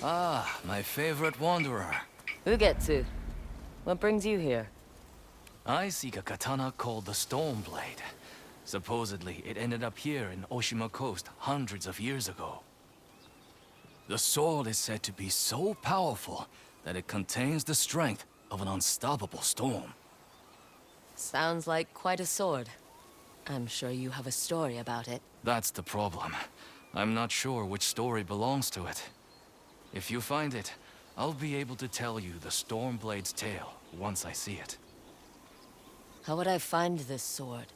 Ah, my favorite wanderer. Ugetsu, what brings you here? I seek a katana called the Stormblade. Supposedly, it ended up here in Oshima Coast hundreds of years ago. The sword is said to be so powerful that it contains the strength of an unstoppable storm. Sounds like quite a sword. I'm sure you have a story about it. That's the problem. I'm not sure which story belongs to it. If you find it, I'll be able to tell you the Stormblade's tale once I see it. How would I find this sword?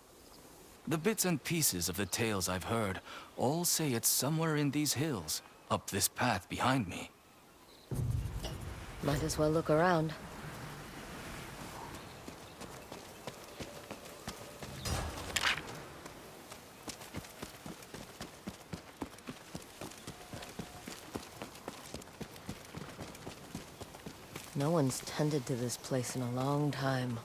The bits and pieces of the tales I've heard all say it's somewhere in these hills, up this path behind me. Might as well look around. No one's tended to this place in a long time.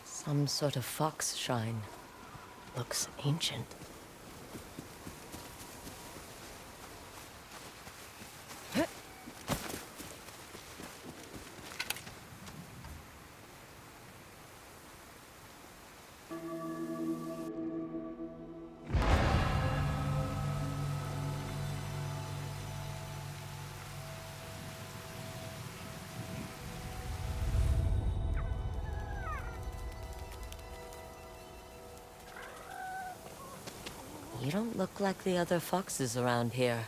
Some sort of fox shrine. Looks ancient. You don't look like the other foxes around here.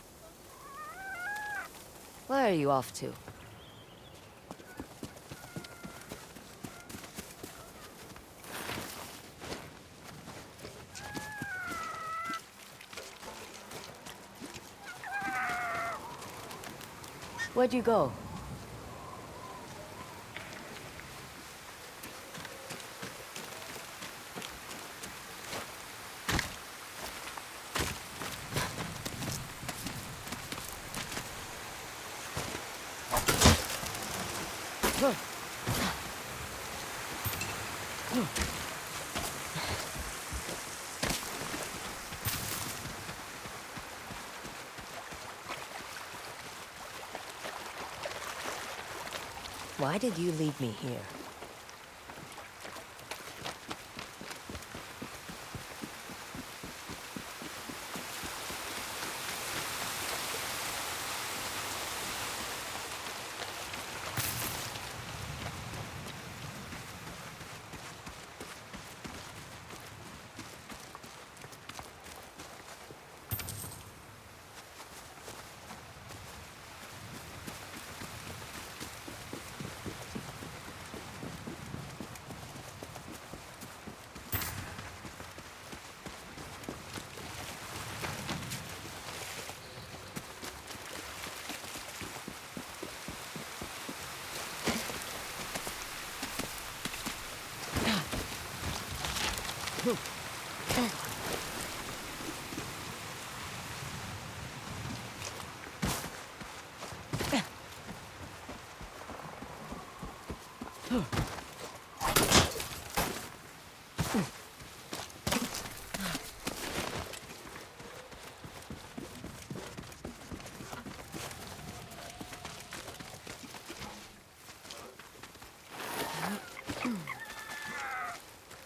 Where are you off to? Where'd you go? Why did you leave me here?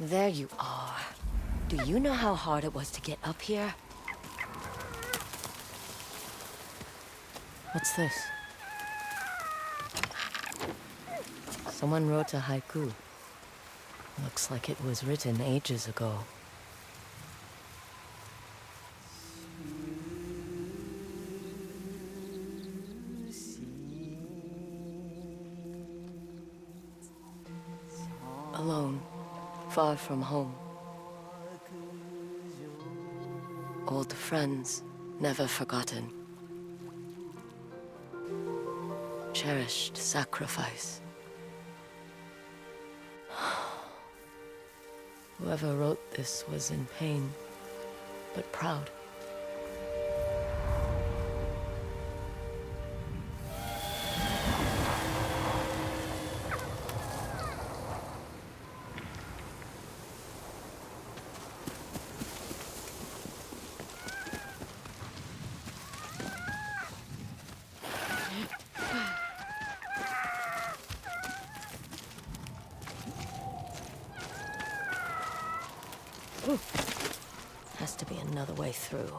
There you are. Do you know how hard it was to get up here? What's this? Someone wrote a haiku. Looks like it was written ages ago. Alone, far from home. Old friends, never forgotten. Cherished sacrifice. Whoever wrote this was in pain, but proud. Has to be another way through.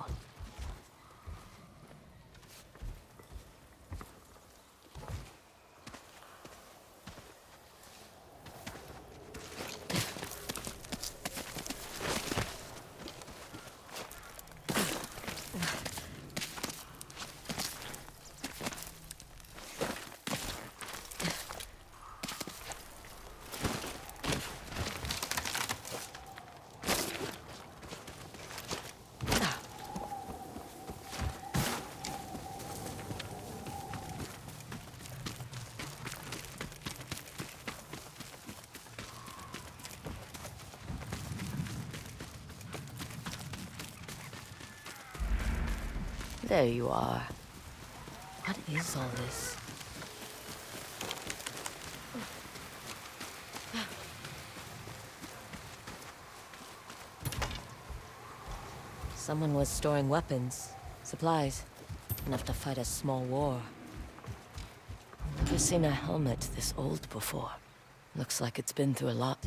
There you are. What is all this? Someone was storing weapons, supplies, enough to fight a small war. I've never seen a helmet this old before. Looks like it's been through a lot.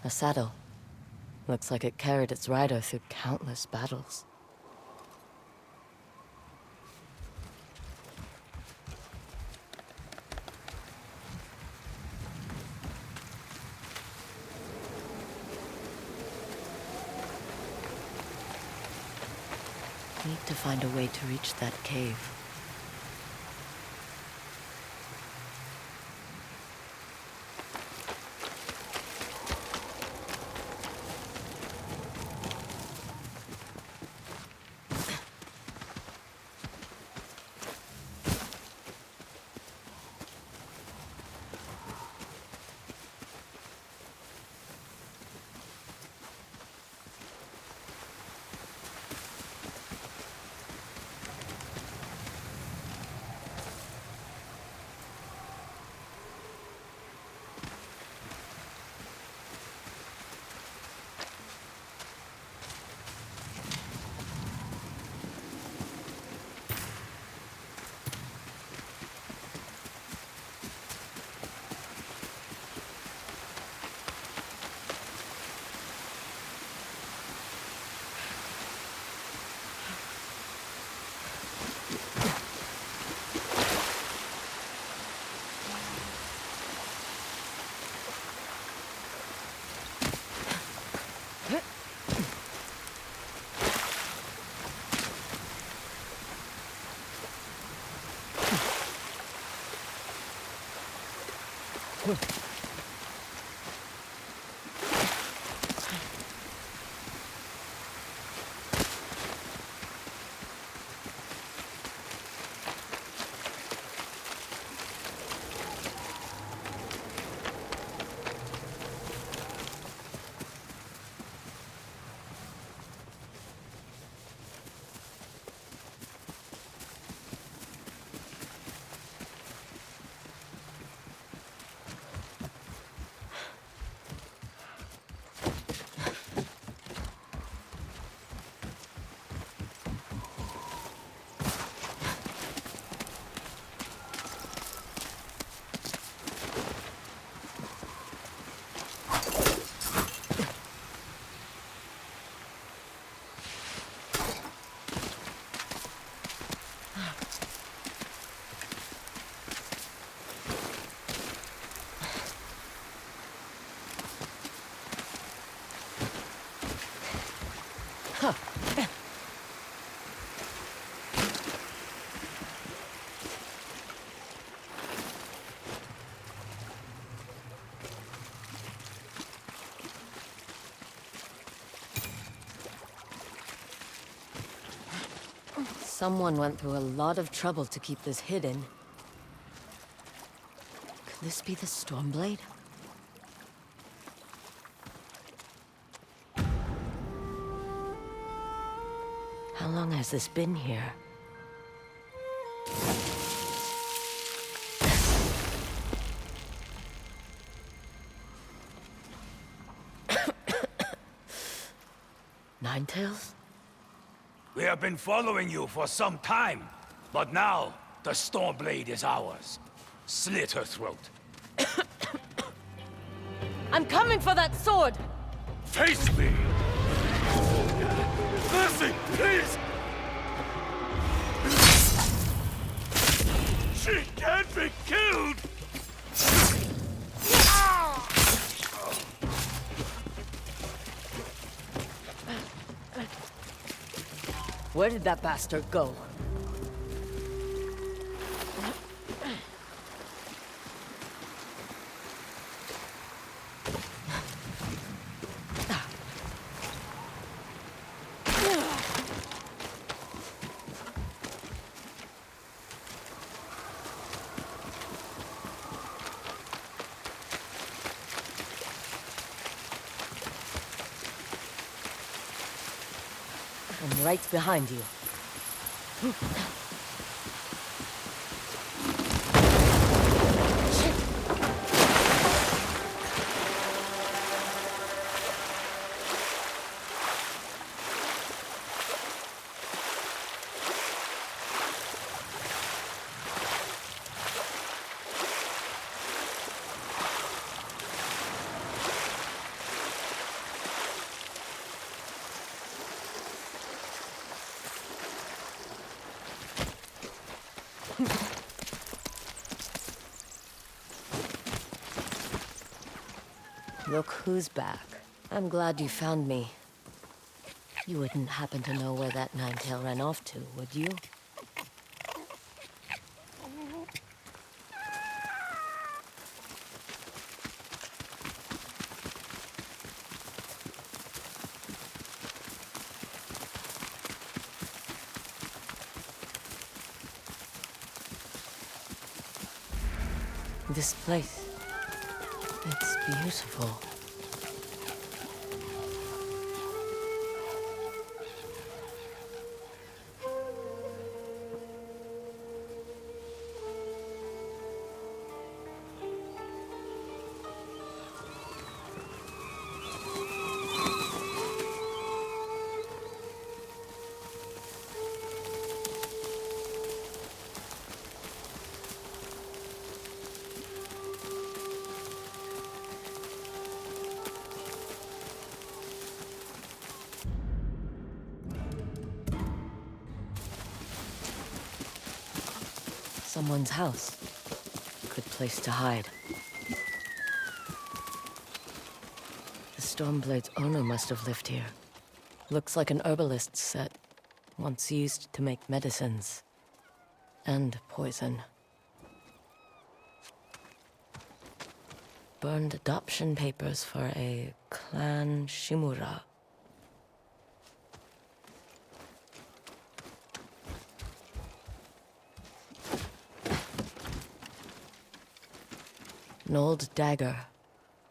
A saddle. Looks like it carried its rider through countless battles. Need to find a way to reach that cave. Someone went through a lot of trouble to keep this hidden. Could this be the Stormblade? How long has this been here? Ninetales? We have been following you for some time, but now the Stormblade is ours. Slit her throat. I'm coming for that sword! Face me! Mercy, please! She can't be killed! Where did that bastard go? I'm right behind you. Look who's back. I'm glad you found me. You wouldn't happen to know where that Ninetail ran off to, would you? This place, it's beautiful. Someone's house. Good place to hide. The Stormblade's owner must have lived here. Looks like an herbalist's set, once used to make medicines. And poison. Burned adoption papers for a clan Shimura. An old dagger.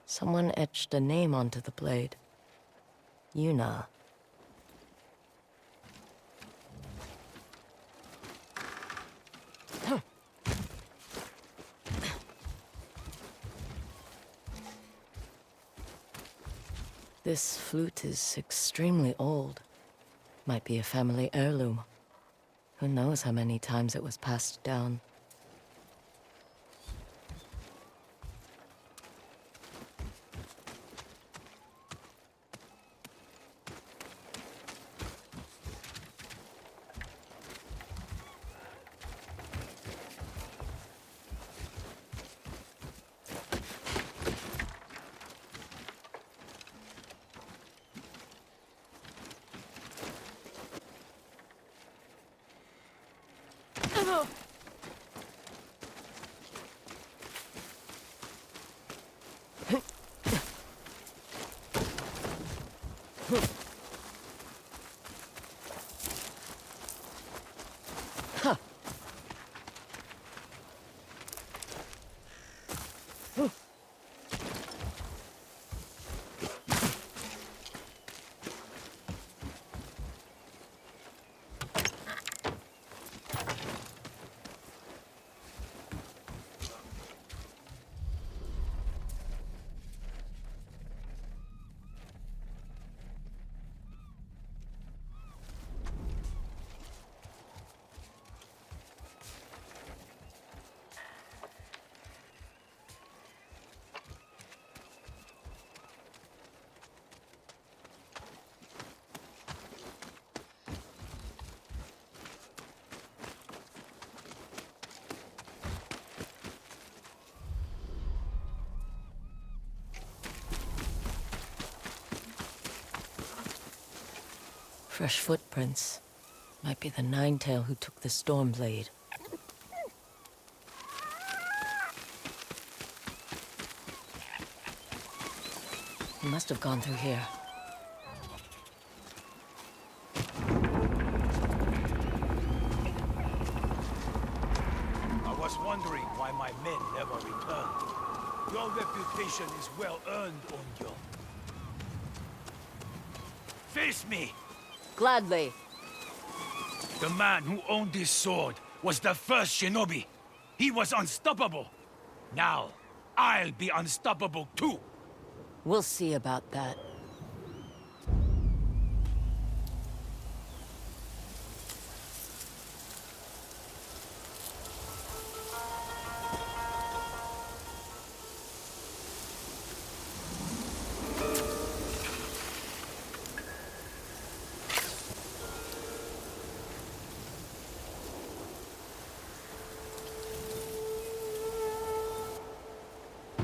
Someone etched a name onto the blade. Yuna. This flute is extremely old. Might be a family heirloom. Who knows how many times it was passed down. Fresh footprints. Might be the Ninetail who took the Stormblade. He must have gone through here. I was wondering why my men never returned. Your reputation is well earned, Onyo. Face me! Gladly. The man who owned this sword was the first shinobi. He was unstoppable. Now, I'll be unstoppable too. We'll see about that.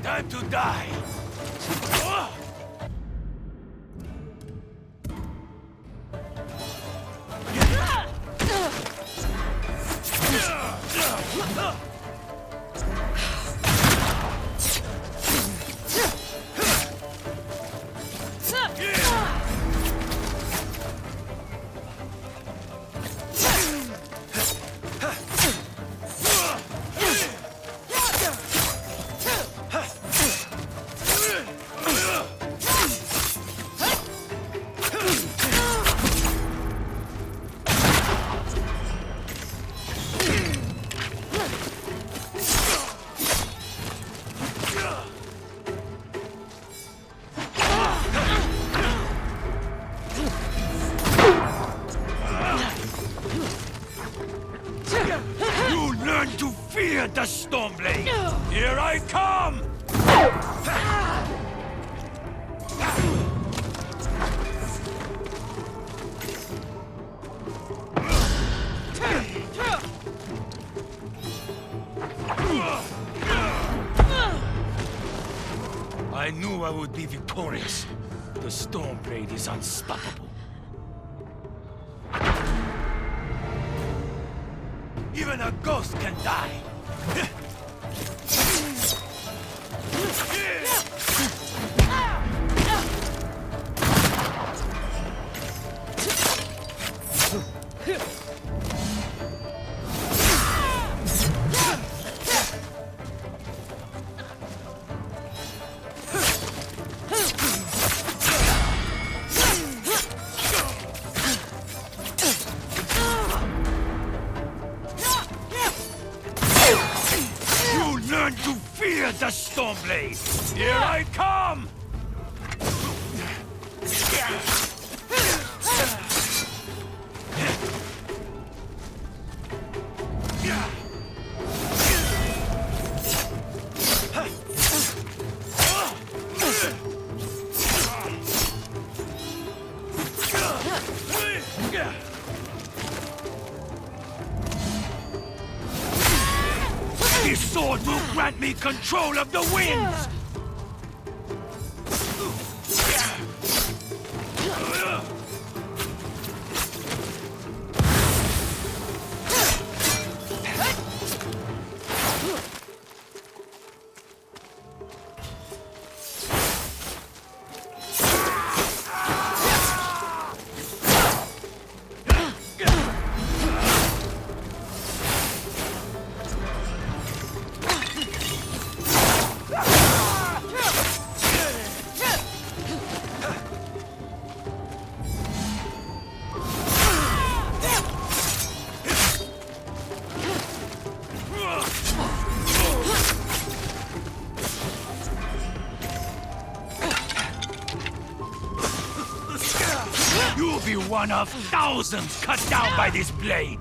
Time to die! The Stormblade! Here I come! I knew I would be victorious. The Stormblade is unstoppable. Even a ghost can die! Learn to fear the Stormblade! Here I come! This sword will grant me control of the winds! You'll be one of thousands cut down by this blade!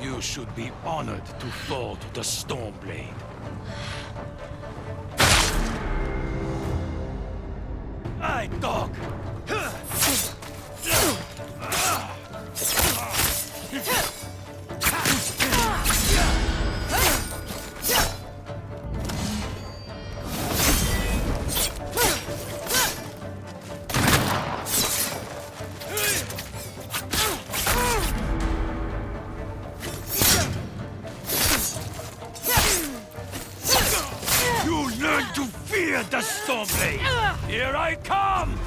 You should be honored to fall to the Stormblade. I right, dog! You learn to fear the Stormblade! Here I come!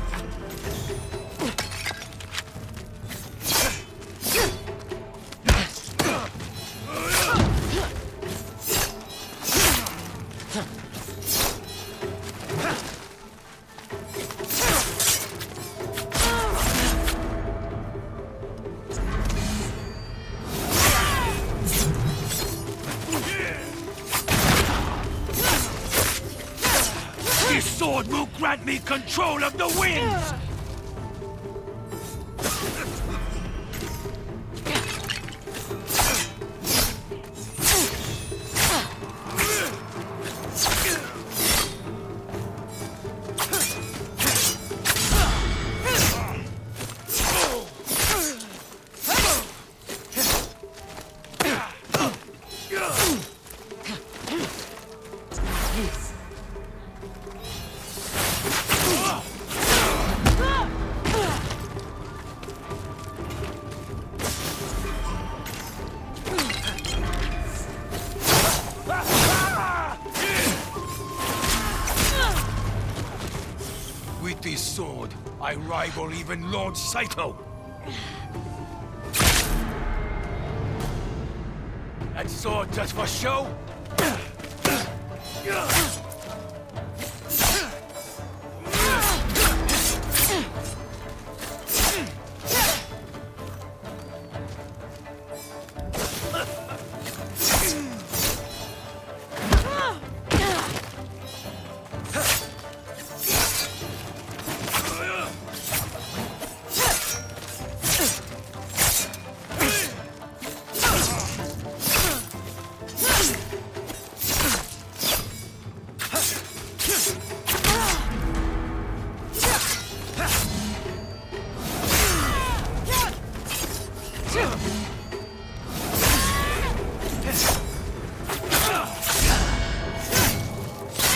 This sword will grant me control of the winds! With this sword, I rival even Lord Saito. That sword just for show?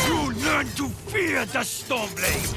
You learn to fear the Stormblade!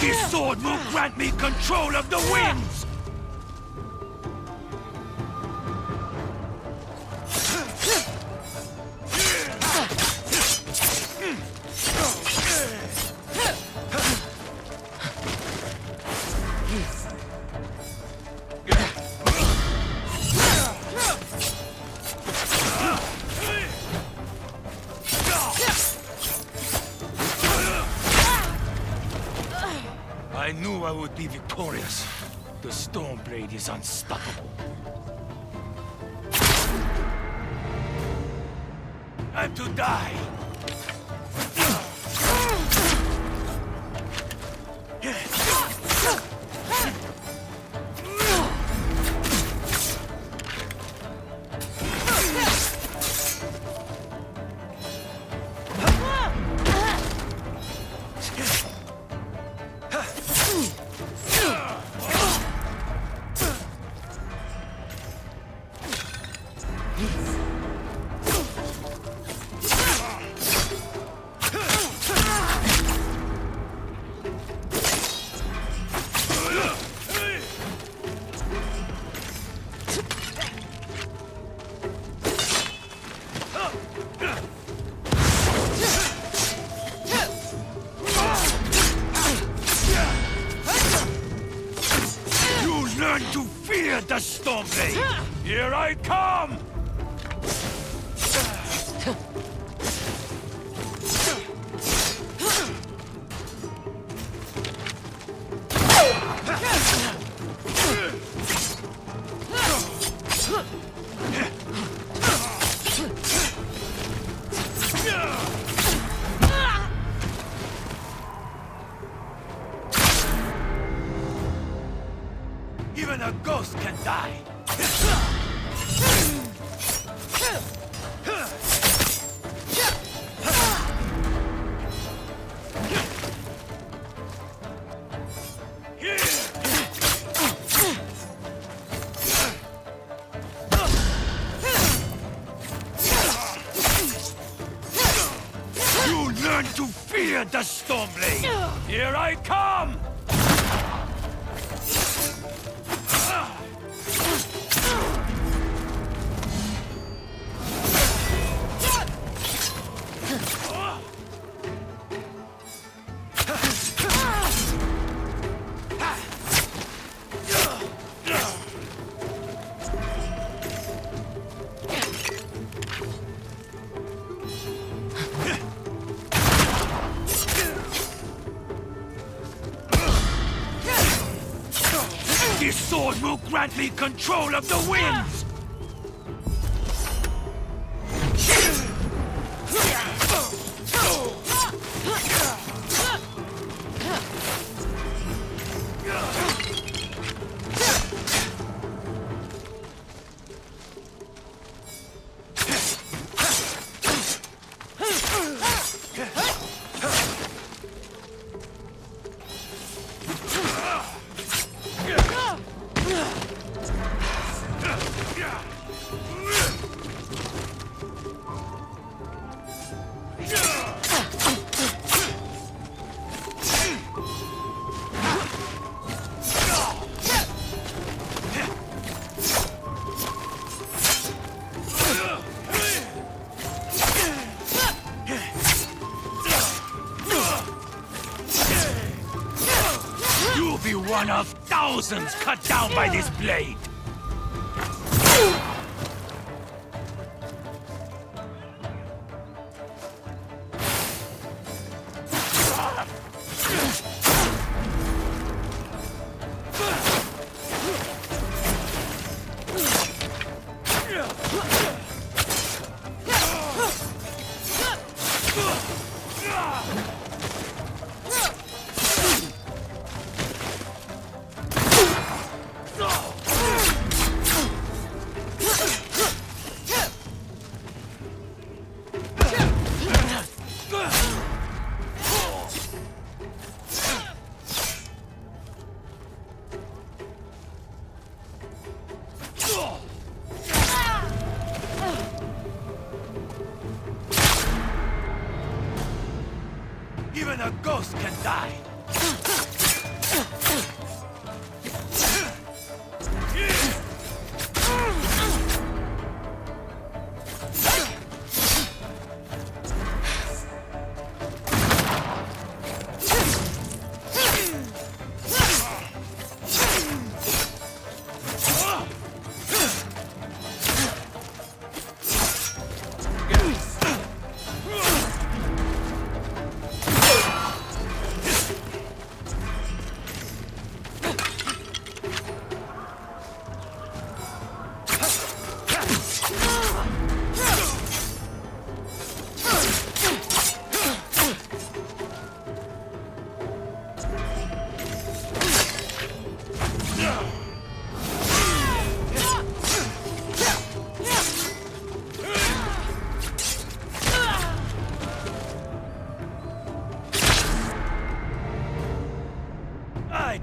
This sword will grant me control of the winds! I knew I would be victorious. The Stormblade is unstoppable. And to die! learn to fear the Stormblade! Here I come! Even a ghost can die! You learn to fear the Stormblade! Here I come! This sword will grant me control of the winds! You'll be one of thousands cut down by this blade! Even a ghost can die!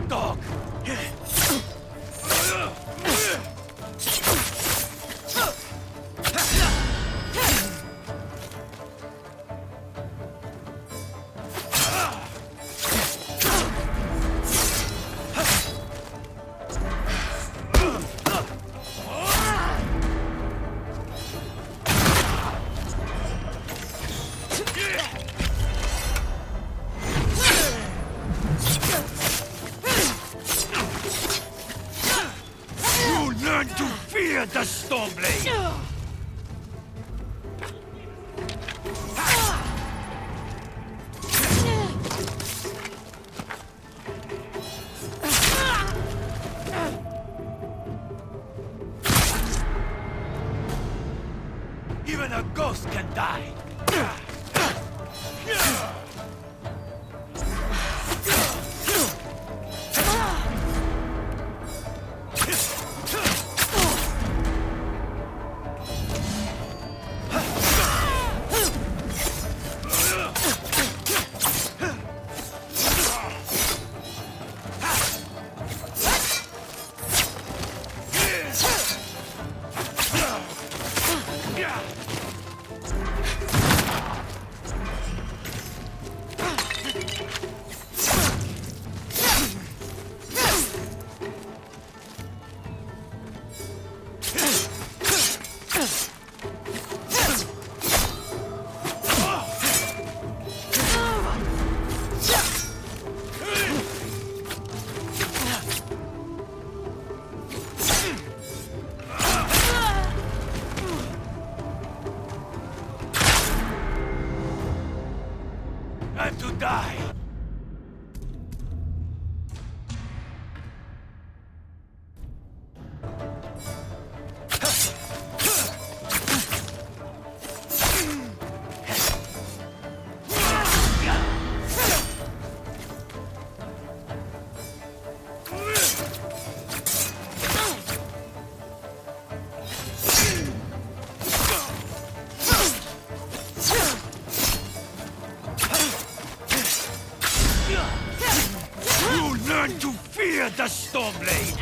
Dog! fear the Stormblade! Even a ghost can die! Time to die! Learn to fear the Stormblade!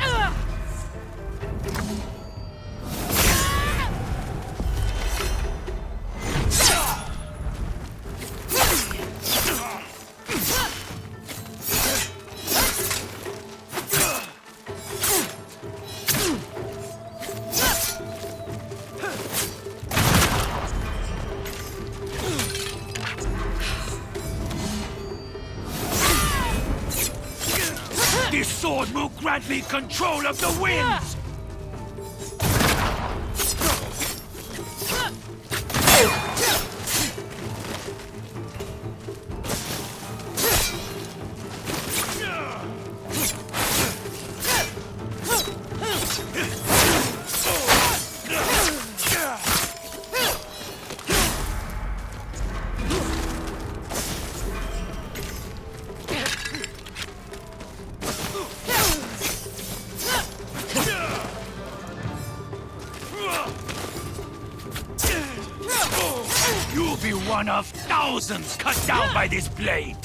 This sword will grant me control of the winds! You'll be one of thousands cut down by this blade!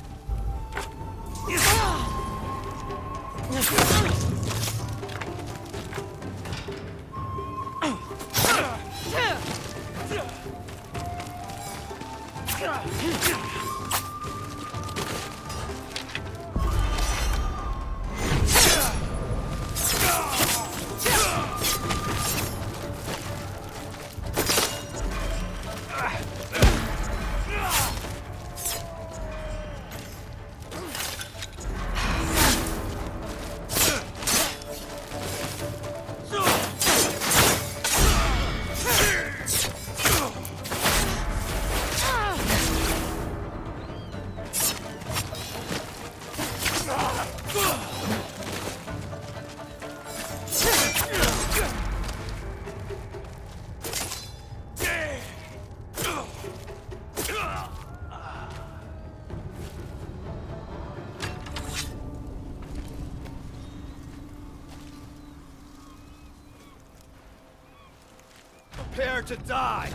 Prepare to die!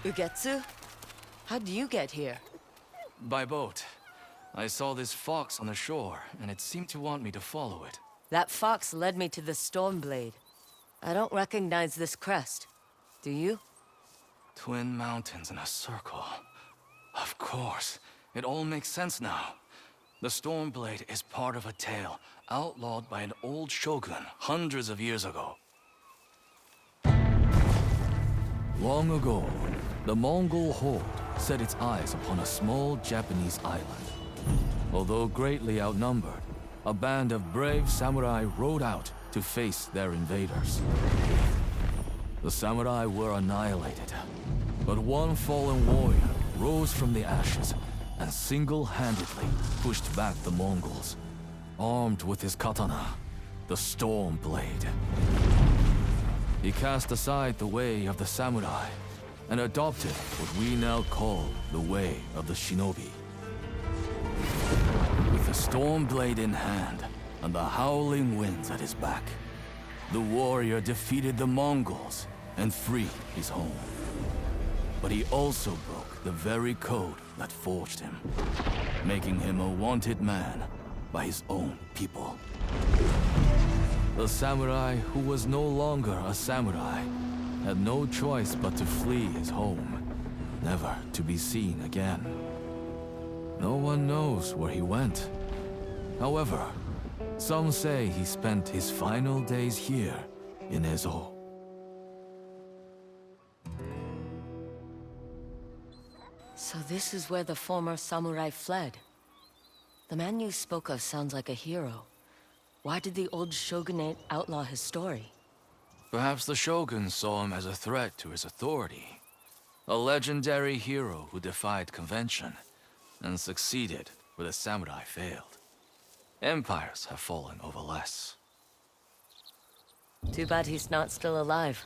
Ugetsu? How'd you get here? By boat. I saw this fox on the shore, and it seemed to want me to follow it. That fox led me to the Stormblade. I don't recognize this crest. Do you? Twin mountains in a circle. Of course. It all makes sense now. The Stormblade is part of a tale outlawed by an old shogun hundreds of years ago. Long ago, the Mongol horde set its eyes upon a small Japanese island. Although greatly outnumbered, a band of brave samurai rode out to face their invaders. The samurai were annihilated, but one fallen warrior rose from the ashes and single-handedly pushed back the Mongols, armed with his katana, the Stormblade. He cast aside the way of the samurai and adopted what we now call the way of the shinobi. With the Stormblade in hand and the howling winds at his back, the warrior defeated the Mongols and freed his home. But he also broke the very code that forged him, making him a wanted man by his own people. The samurai who was no longer a samurai had no choice but to flee his home, never to be seen again. No one knows where he went. However, some say he spent his final days here in Ezo. So this is where the former samurai fled. The man you spoke of sounds like a hero. Why did the old shogunate outlaw his story? Perhaps the shogun saw him as a threat to his authority. A legendary hero who defied convention and succeeded where the samurai failed. Empires have fallen over less. Too bad he's not still alive.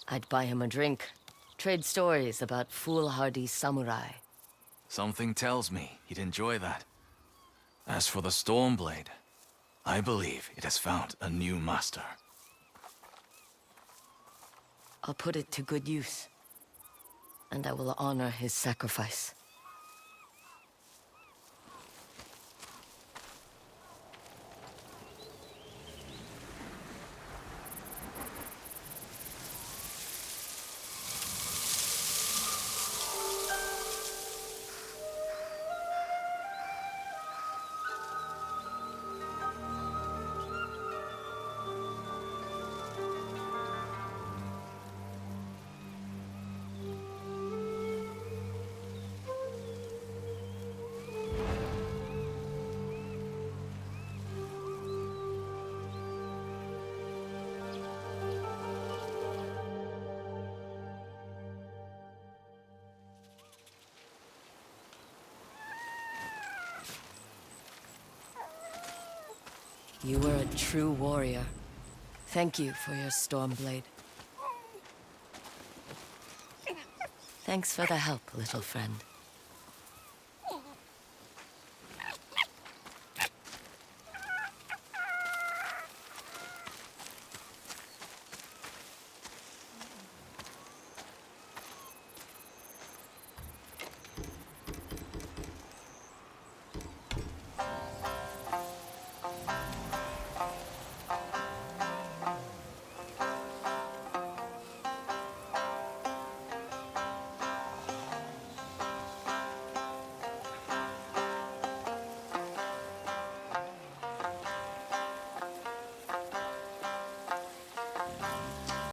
I'd buy him a drink. Trade stories about foolhardy samurai. Something tells me he'd enjoy that. As for the Stormblade, I believe it has found a new master. I'll put it to good use. And I will honor his sacrifice. You were a true warrior. Thank you for your Stormblade. Thanks for the help, little friend.